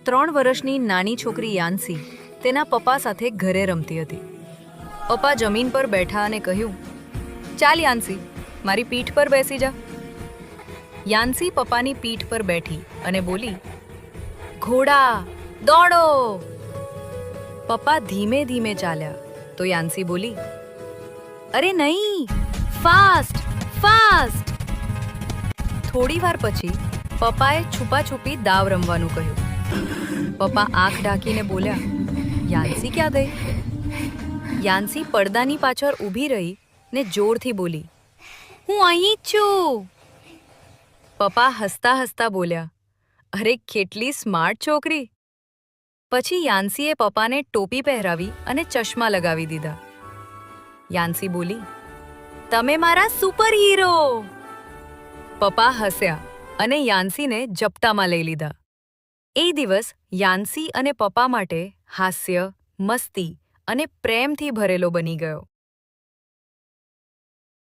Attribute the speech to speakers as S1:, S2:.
S1: 3 વર્ષની નાની છોકરી યાન્સી તેના પપ્પા સાથે ઘરે રમતી હતી. પપ્પા જમીન પર બેઠા અને કહ્યું, ચાલ યાન્સી, મારી પીઠ પર બેસી જા. યાન્સી પપ્પાની પીઠ પર બેઠી અને બોલી, ઘોડા દોડો. પપ્પા ધીમે ધીમે ચાલ્યા તો યાન્સી બોલી, અરે નહીં, ફાસ્ટ ફાસ્ટ. થોડી વાર પછી પપ્પાએ છુપાછુપી દાવ રમવાનું કહ્યું. પપ્પા આંખ ઢાંકીને બોલ્યા, યાન્સી ક્યાં ગઈ? યાન્સી પડદાની પાછળ ઊભી રહી ને જોરથી બોલી, હું અહીં જ છું. પપ્પા હસતા હસતા બોલ્યા, અરે કેટલી સ્માર્ટ છોકરી. પછી યાન્સીએ પપ્પાને ટોપી પહેરાવી અને ચશ્મા લગાવી દીધા. યાન્સી બોલી, તમે મારા સુપર હીરો. પપ્પા હસ્યા અને યાન્સીને જપ્તામાં લઈ લીધા. એ દિવસ યાન્સી અને પપ્પા માટે હાસ્ય, મસ્તી અને પ્રેમથી ભરેલો બની ગયો.